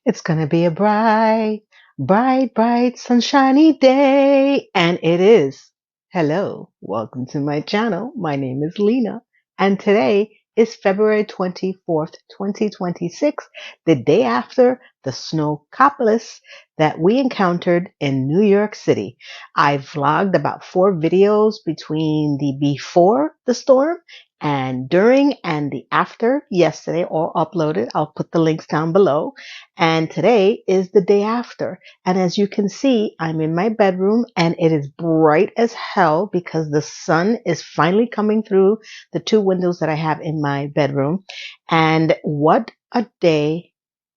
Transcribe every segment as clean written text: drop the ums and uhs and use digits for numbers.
It's gonna be a bright, bright, bright, sunshiny day. And it is. Hello, welcome to my channel. My name is Lena. And today is February 24th, 2026, the day after the Snowpocalypse that we encountered in New York City. I vlogged about 4 videos between the before the storm and during and the after yesterday, all uploaded. I'll put the links down below. And today is the day after. And as you can see, I'm in my bedroom and it is bright as hell because the sun is finally coming through the 2 windows that I have in my bedroom. And what a day,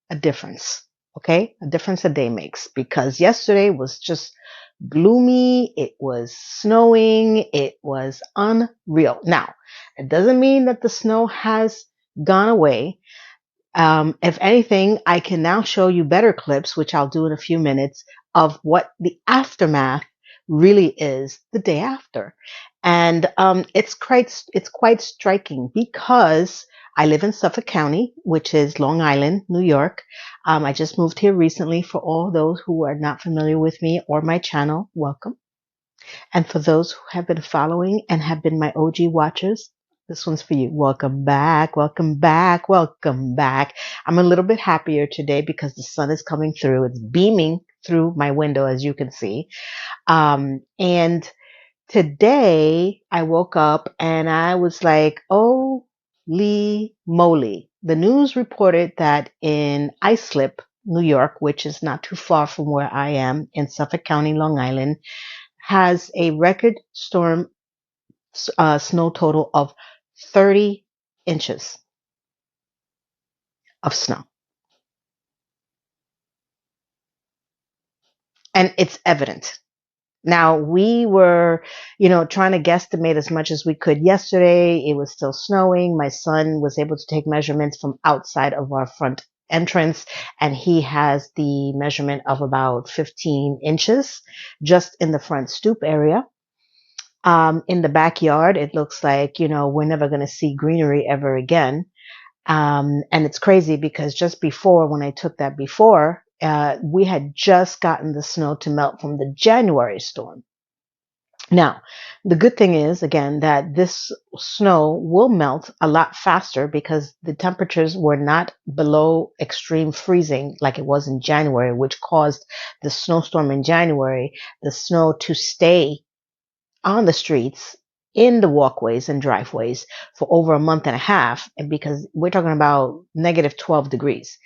a difference. Okay. A difference a day makes, because yesterday was just gloomy. It was snowing. It was unreal. Now, it doesn't mean that the snow has gone away. If anything, I can now show you better clips, which I'll do in a few minutes, of what the aftermath really is the day after. And it's quite striking because I live in Suffolk County, which is Long Island, New York. I just moved here recently. For all those who are not familiar with me or my channel, welcome. And for those who have been following and have been my OG watchers, this one's for you. Welcome back, welcome back, welcome back. I'm a little bit happier today because the sun is coming through. It's beaming through my window, as you can see. And today I woke up and I was like, holy moly. The news reported that in Islip, New York, which is not too far from where I am in Suffolk County, Long Island, has a record storm snow total of 30 inches of snow. And it's evident. Now, we were, trying to guesstimate as much as we could yesterday. It was still snowing. My son was able to take measurements from outside of our front entrance, and he has the measurement of about 15 inches just in the front stoop area. In the backyard, it looks like, we're never going to see greenery ever again. And it's crazy because just before, when I took that before, we had just gotten the snow to melt from the January storm. Now, the good thing is, again, that this snow will melt a lot faster because the temperatures were not below extreme freezing like it was in January, which caused the snowstorm in January, the snow to stay on the streets, in the walkways and driveways for over a month and a half. And because we're talking about negative 12 degrees,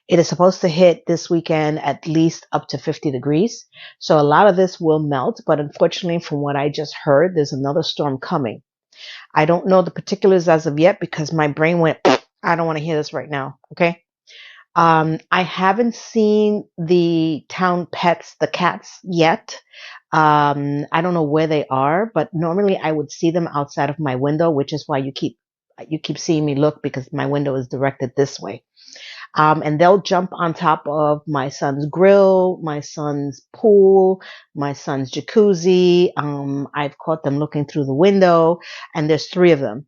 it is supposed to hit this weekend at least up to 50 degrees. So a lot of this will melt. But unfortunately, from what I just heard, there's another storm coming. I don't know the particulars as of yet because my brain went, I don't want to hear this right now. Okay. I haven't seen the town pets, the cats, yet. I don't know where they are, but normally I would see them outside of my window, which is why you keep seeing me look, because my window is directed this way. And they'll jump on top of my son's grill, my son's pool, my son's jacuzzi. I've caught them looking through the window, and there's 3 of them.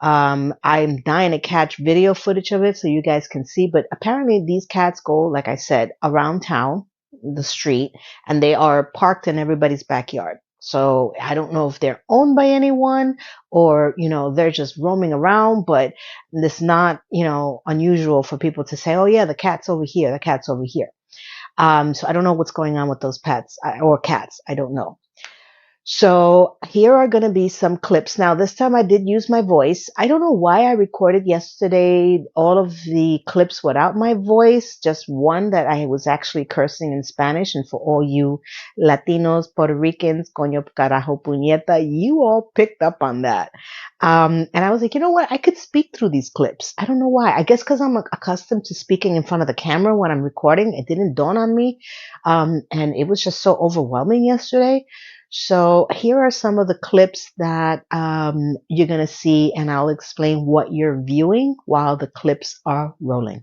I'm dying to catch video footage of it so you guys can see, but apparently these cats go, like I said, around town, the street, and they are parked in everybody's backyard. So I don't know if they're owned by anyone or, they're just roaming around, but it's not, unusual for people to say, oh yeah, the cat's over here, the cat's over here. So I don't know what's going on with those pets or cats. I don't know. So here are going to be some clips. Now, this time I did use my voice. I don't know why I recorded yesterday all of the clips without my voice, just one that I was actually cursing in Spanish. And for all you Latinos, Puerto Ricans, coño, carajo, puñeta, you all picked up on that. And I was like, you know what? I could speak through these clips. I don't know why. I guess because I'm accustomed to speaking in front of the camera when I'm recording. It didn't dawn on me. And it was just so overwhelming yesterday. So here are some of the clips that you're going to see, and I'll explain what you're viewing while the clips are rolling.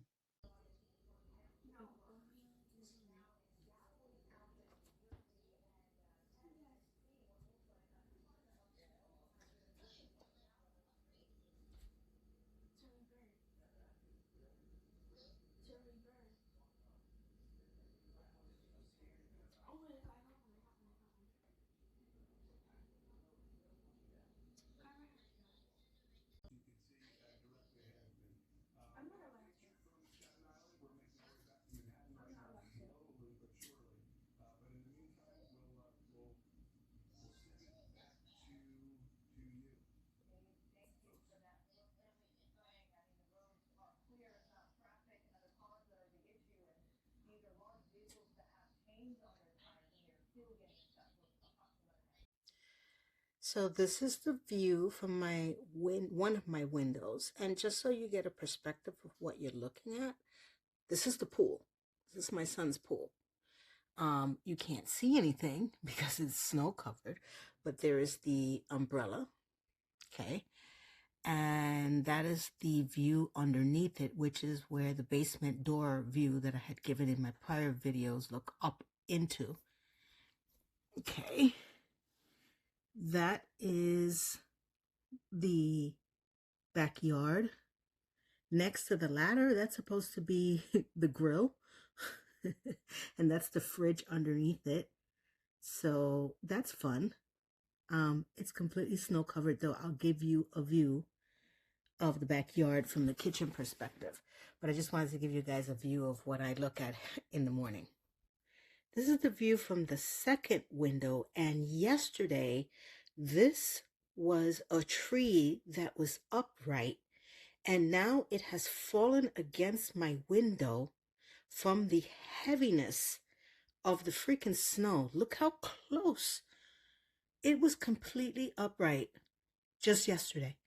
So this is the view from one of my windows. And just so you get a perspective of what you're looking at, this is the pool. This is my son's pool. You can't see anything because it's snow covered, but there is the umbrella, okay? And that is the view underneath it, which is where the basement door view that I had given in my prior videos look up into. Okay. That is the backyard. Next to the ladder, that's supposed to be the grill. And that's the fridge underneath it. So that's fun. It's completely snow covered, though. I'll give you a view of the backyard from the kitchen perspective. But I just wanted to give you guys a view of what I look at in the morning. This is the view from the second window. And yesterday, this was a tree that was upright. And now it has fallen against my window from the heaviness of the freaking snow. Look how close. It was completely upright just yesterday.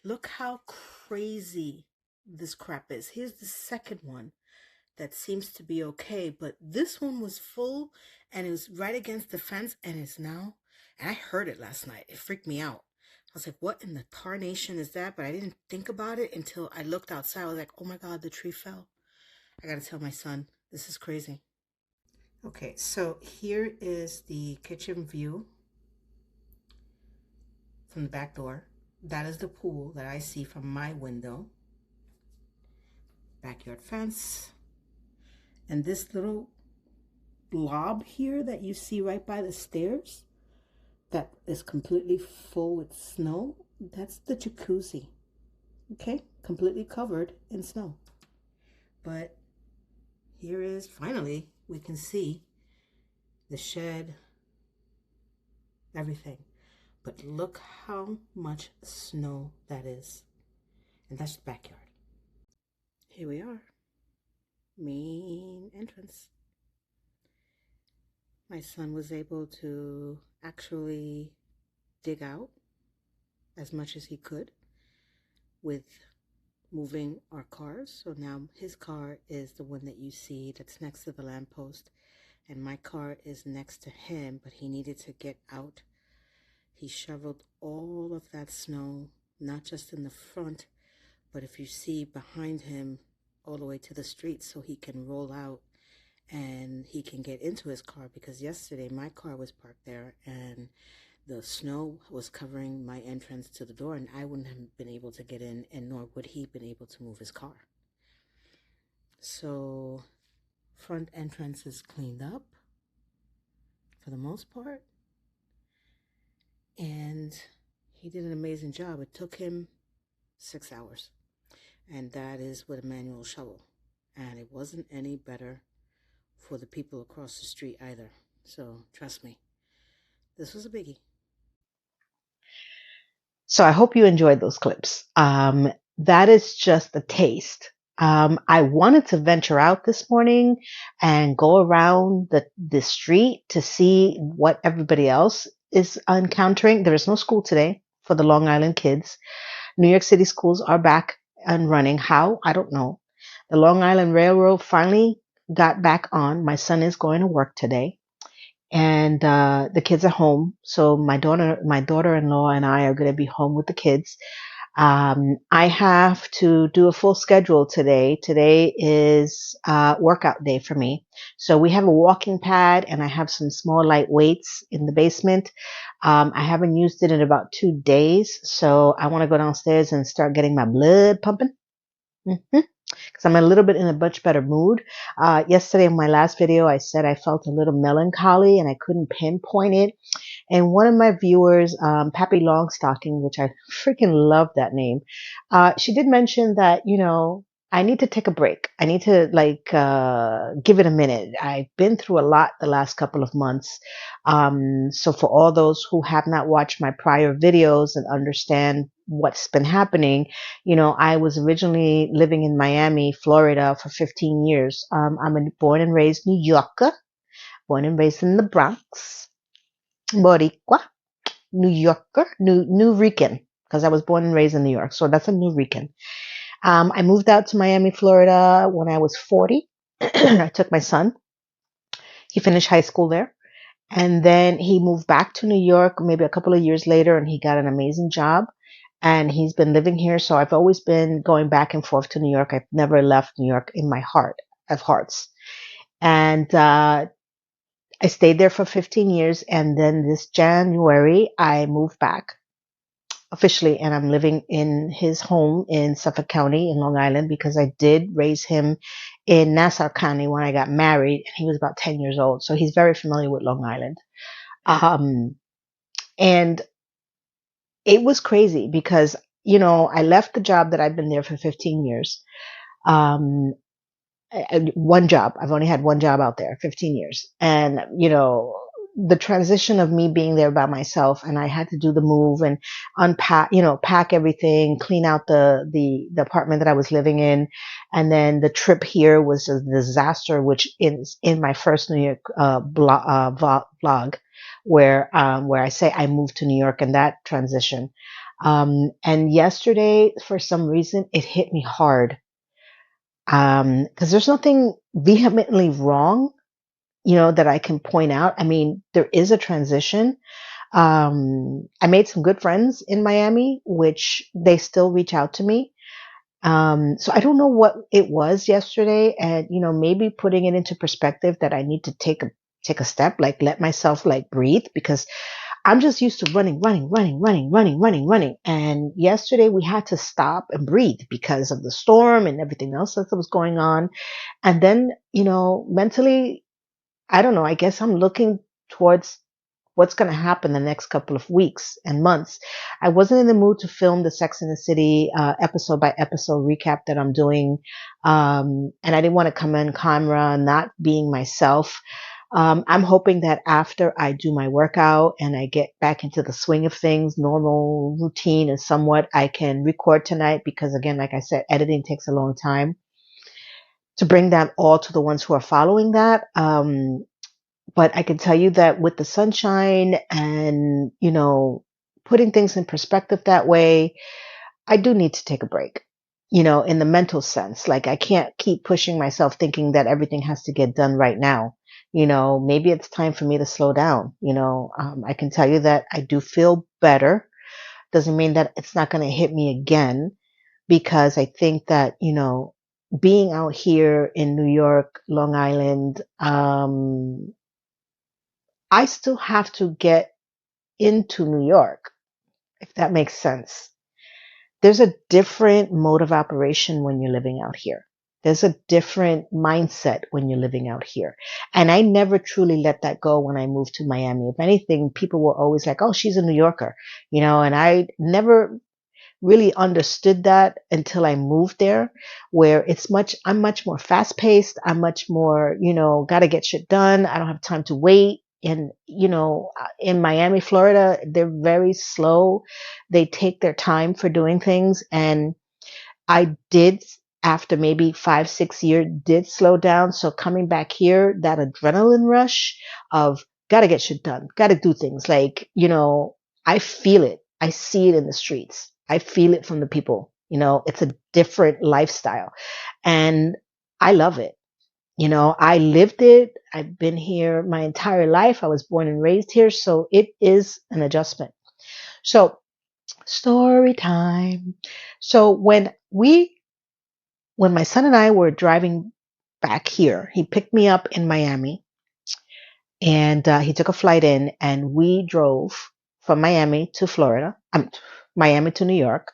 Look how crazy this crap is. Here's the second one that seems to be okay, but this one was full and it was right against the fence and it's now, and I heard it last night. It freaked me out. I was like, what in the tarnation is that? But I didn't think about it until I looked outside. I was like, oh my God, the tree fell. I gotta tell my son, this is crazy. Okay, so here is the kitchen view from the back door. That is the pool that I see from my window. Backyard fence. And this little blob here that you see right by the stairs that is completely full with snow, that's the jacuzzi. Okay, completely covered in snow. But here is, finally, we can see the shed, everything. But look how much snow that is. And that's the backyard. Here we are. Main entrance. My son was able to actually dig out as much as he could with moving our cars. So now his car is the one that you see that's next to the lamppost, and my car is next to him, but he needed to get out. He shoveled all of that snow, not just in the front, but if you see behind him all the way to the street so he can roll out and he can get into his car, because yesterday my car was parked there and the snow was covering my entrance to the door and I wouldn't have been able to get in, and nor would he been able to move his car. So front entrance is cleaned up for the most part, and he did an amazing job. It took him 6 hours, and that is with a manual shovel, and it wasn't any better for the people across the street either. So trust me, this was a biggie. So I hope you enjoyed those clips. That is just a taste. I wanted to venture out this morning and go around the street to see what everybody else is encountering. There is no school today for the Long Island kids. New York City schools are back and running. How? I don't know. The Long Island Railroad finally got back on. My son is going to work today, and the kids are home. So my daughter-in-law, and I are going to be home with the kids. I have to do a full schedule today. Today is workout day for me. So we have a walking pad, and I have some small light weights in the basement. I haven't used it in about 2 days, so I want to go downstairs and start getting my blood pumping. Because I'm a little bit in a much better mood. Yesterday in my last video, I said I felt a little melancholy and I couldn't pinpoint it. And one of my viewers, Pappy Longstocking, which I freaking love that name, she did mention that, I need to take a break. I need to give it a minute. I've been through a lot the last couple of months. So for all those who have not watched my prior videos and understand what's been happening, I was originally living in Miami, Florida for 15 years. I'm a born and raised New Yorker. born and raised in the Bronx, Boricua, New Yorker, New Rican, because I was born and raised in New York, so that's a New Rican. I moved out to Miami, Florida when I was 40. I took my son. He finished high school there. And then he moved back to New York maybe a couple of years later and he got an amazing job. And he's been living here. So I've always been going back and forth to New York. I've never left New York in my heart of hearts. And I stayed there for 15 years. And then this January, I moved back officially and I'm living in his home in Suffolk County in Long Island because I did raise him in Nassau County when I got married and he was about 10 years old. So he's very familiar with Long Island. Um, and it was crazy because, I left the job that I've been there for 15 years. Um, one job. I've only had one job out there, 15 years. And, the transition of me being there by myself and I had to do the move and unpack, pack everything, clean out the apartment that I was living in. And then the trip here was a disaster, which is in my first New York, vlog where I say I moved to New York and that transition. And yesterday, for some reason, it hit me hard. Cause there's nothing vehemently wrong, that I can point out. I mean, there is a transition. I made some good friends in Miami, which they still reach out to me. So I don't know what it was yesterday and, maybe putting it into perspective that I need to take a step, like let myself like breathe because I'm just used to running, running, running, running, running, running, running. And yesterday we had to stop and breathe because of the storm and everything else that was going on. And then, mentally, I don't know, I guess I'm looking towards what's going to happen the next couple of weeks and months. I wasn't in the mood to film the Sex and the City episode by episode recap that I'm doing. And I didn't want to come in camera not being myself. I'm hoping that after I do my workout and I get back into the swing of things, normal routine and somewhat, I can record tonight because again, like I said, editing takes a long time to bring that all to the ones who are following that. But I can tell you that with the sunshine and, putting things in perspective that way, I do need to take a break, in the mental sense. Like I can't keep pushing myself thinking that everything has to get done right now. Maybe it's time for me to slow down. I can tell you that I do feel better. Doesn't mean that it's not going to hit me again because I think that, being out here in New York, Long Island, I still have to get into New York, if that makes sense. There's a different mode of operation when you're living out here. There's a different mindset when you're living out here. And I never truly let that go when I moved to Miami. If anything, people were always like, oh, she's a New Yorker, and I never really understood that until I moved there, where I'm much more fast paced. I'm much more, got to get shit done. I don't have time to wait. And, in Miami, Florida, they're very slow. They take their time for doing things. And I did, after maybe 5, 6 years, did slow down. So coming back here, that adrenaline rush of gotta get shit done, gotta do things like, I feel it. I see it in the streets. I feel it from the people. It's a different lifestyle and I love it. I lived it. I've been here my entire life. I was born and raised here. So it is an adjustment. So story time. So when my son and I were driving back here, he picked me up in Miami and he took a flight in and we drove from Miami to Florida, Miami to New York.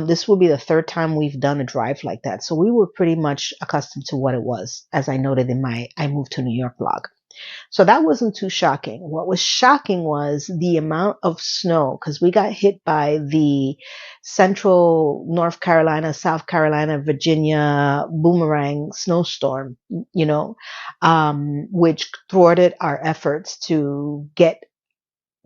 This will be the third time we've done a drive like that. So we were pretty much accustomed to what it was, as I noted in my I moved to New York vlog. So that wasn't too shocking. What was shocking was the amount of snow because we got hit by the central North Carolina, South Carolina, Virginia boomerang snowstorm, which thwarted our efforts to get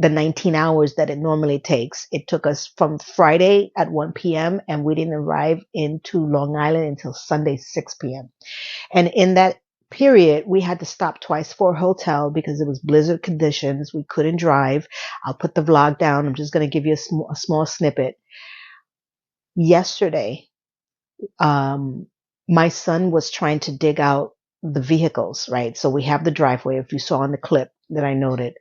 the 19 hours that it normally takes. It took us from Friday at 1 p.m. and we didn't arrive into Long Island until Sunday, 6 p.m. And in that period, we had to stop twice for a hotel because it was blizzard conditions. We couldn't drive. I'll put the vlog down. I'm just going to give you a small snippet. Yesterday, um, my son was trying to dig out the vehicles, right? So we have the driveway, if you saw in the clip that I noted,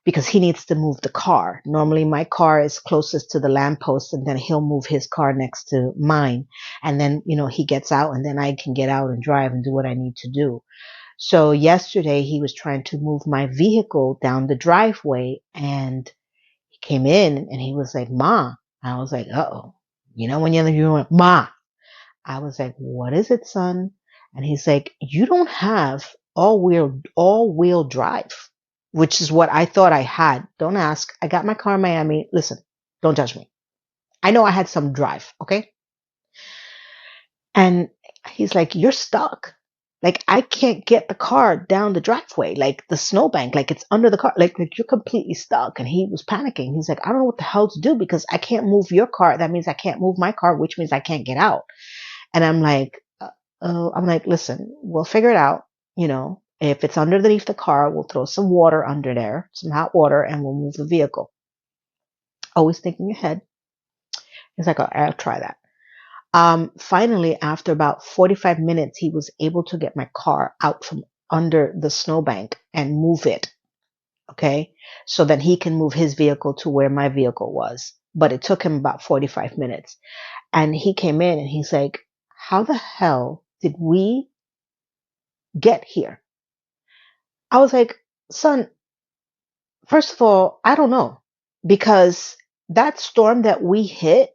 because he needs to move the car. Normally my car is closest to the lamppost, and then he'll move his car next to mine. And then, he gets out, and then I can get out and drive and do what I need to do. So yesterday he was trying to move my vehicle down the driveway, and he came in and he was like, "Ma." I was like, "Uh-oh." When you went, "Ma." I was like, "What is it, son?" And he's like, "You don't have all wheel drive," which is what I thought I had. Don't ask. I got my car in Miami. Listen, don't judge me. I know I had some drive, okay? And he's like, "You're stuck. Like, I can't get the car down the driveway, like the snowbank, like it's under the car, like you're completely stuck." And he was panicking. He's like, "I don't know what the hell to do because I can't move your car. That means I can't move my car, which means I can't get out." And I'm like, "Listen, we'll figure it out. If it's underneath the car, we'll throw some water under there, some hot water, and we'll move the vehicle." Always thinking ahead. He's like, "I'll try that." Finally, after about 45 minutes, he was able to get my car out from under the snowbank and move it. Okay. So that he can move his vehicle to where my vehicle was. But it took him about 45 minutes. And he came in and he's like, "How the hell did we get here?" I was like, "Son, first of all, I don't know, because that storm that we hit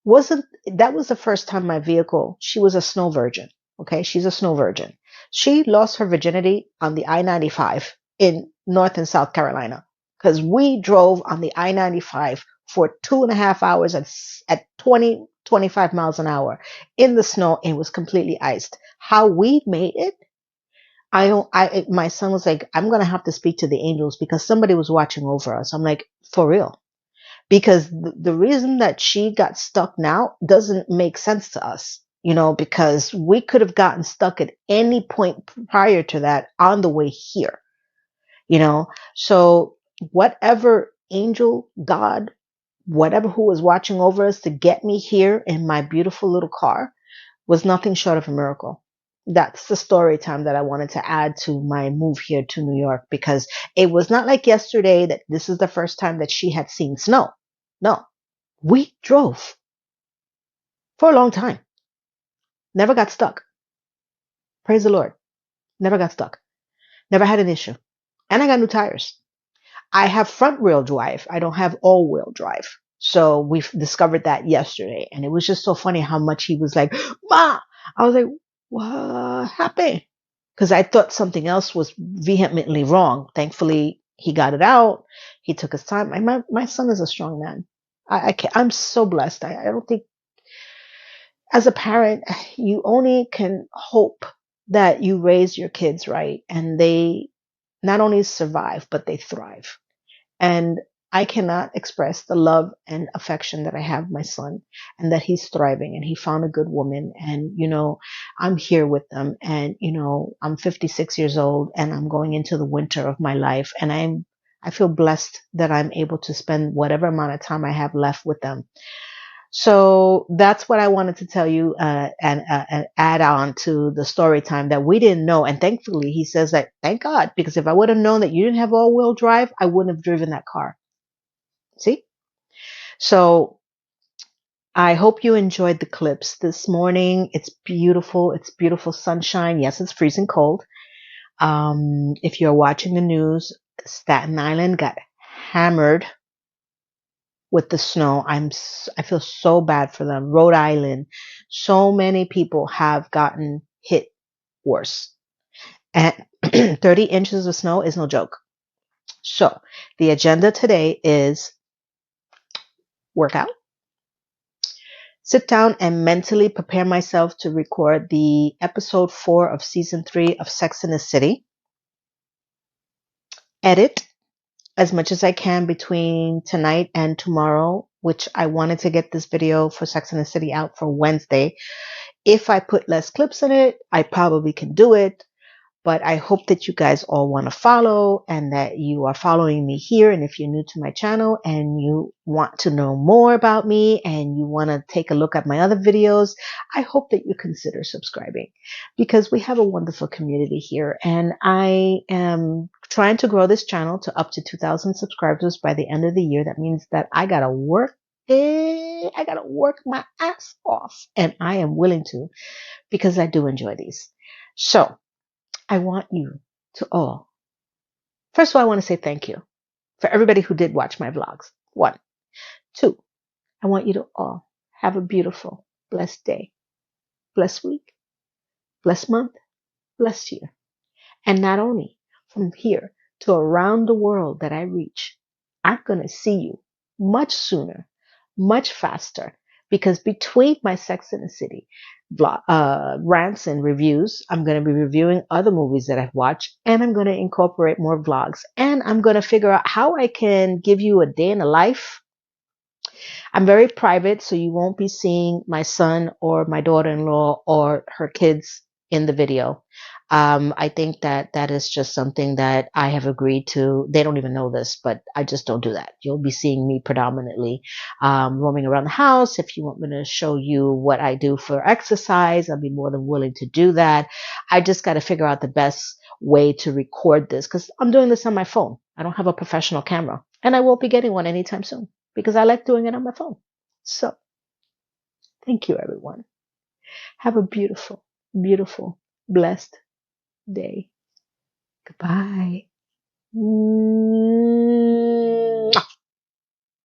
wasn't that was the first time my vehicle, she was a snow virgin. Okay, she's a snow virgin. She lost her virginity on the I-95 in North and South Carolina, because we drove on the I-95 for 2.5 hours at 25 miles an hour in the snow, and it was completely iced. How we made it, I don't. My son was like, "I'm gonna have to speak to the angels because somebody was watching over us." I'm like, "For real?" Because the reason that she got stuck now doesn't make sense to us, because we could have gotten stuck at any point prior to that on the way here, you know. So whatever angel, God, whatever who was watching over us to get me here in my beautiful little car was nothing short of a miracle. That's the story time that I wanted to add to my move here to New York, because it was not like yesterday that this is the first time that she had seen snow. No, we drove for a long time. Never got stuck. Praise the Lord. Never got stuck. Never had an issue. And I got new tires. I have front wheel drive. I don't have all wheel drive. So we've discovered that yesterday. And it was just so funny how much he was like, "Ma." I was like, "What happened?" Because I thought something else was vehemently wrong. Thankfully, he got it out. He took his time. My son is a strong man. I'm so blessed. I don't think, as a parent, you only can hope that you raise your kids right and they not only survive, but they thrive. And I cannot express the love and affection that I have my son, and that he's thriving and he found a good woman. And, I'm here with them. And, I'm 56 years old and I'm going into the winter of my life. And I feel blessed that I'm able to spend whatever amount of time I have left with them. So that's what I wanted to tell you, and add on to the story time that we didn't know. And thankfully, he says that, "Thank God, because if I would have known that you didn't have all-wheel drive, I wouldn't have driven that car." See? So I hope you enjoyed the clips this morning. It's beautiful. It's beautiful sunshine. Yes, it's freezing cold. If you're watching the news, Staten Island got hammered with the snow. I feel so bad for them. Rhode Island, so many people have gotten hit worse. And 30 inches of snow is no joke. So the agenda today is workout, sit down and mentally prepare myself to record the episode 4 of season 3 of Sex in the City, edit as much as I can between tonight and tomorrow, which I wanted to get this video for Sex in the City out for Wednesday. If I put less clips in it, I probably can do it. But I hope that you guys all want to follow and that you are following me here. And if you're new to my channel and you want to know more about me and you want to take a look at my other videos, I hope that you consider subscribing because we have a wonderful community here. And I am trying to grow this channel to up to 2,000 subscribers by the end of the year. That means that I got to work. I got to work my ass off, and I am willing to because I do enjoy these. So I want you to all, first of all, I want to say thank you for everybody who did watch my vlogs. One. Two, I want you to all have a beautiful, blessed day, blessed week, blessed month, blessed year. And not only from here to around the world that I reach, I'm going to see you much sooner, much faster, because between my Sex in the City rants and reviews, I'm going to be reviewing other movies that I've watched, and I'm going to incorporate more vlogs, and I'm going to figure out how I can give you a day in the life. I'm very private, so you won't be seeing my son or my daughter-in-law or her kids in the video. I think that that is just something that I have agreed to. They don't even know this, but I just don't do that. You'll be seeing me predominantly roaming around the house. If you want me to show you what I do for exercise, I'll be more than willing to do that. I just got to figure out the best way to record this because I'm doing this on my phone. I don't have a professional camera, and I won't be getting one anytime soon because I like doing it on my phone. So, thank you, everyone. Have a beautiful, beautiful, blessed day. Goodbye.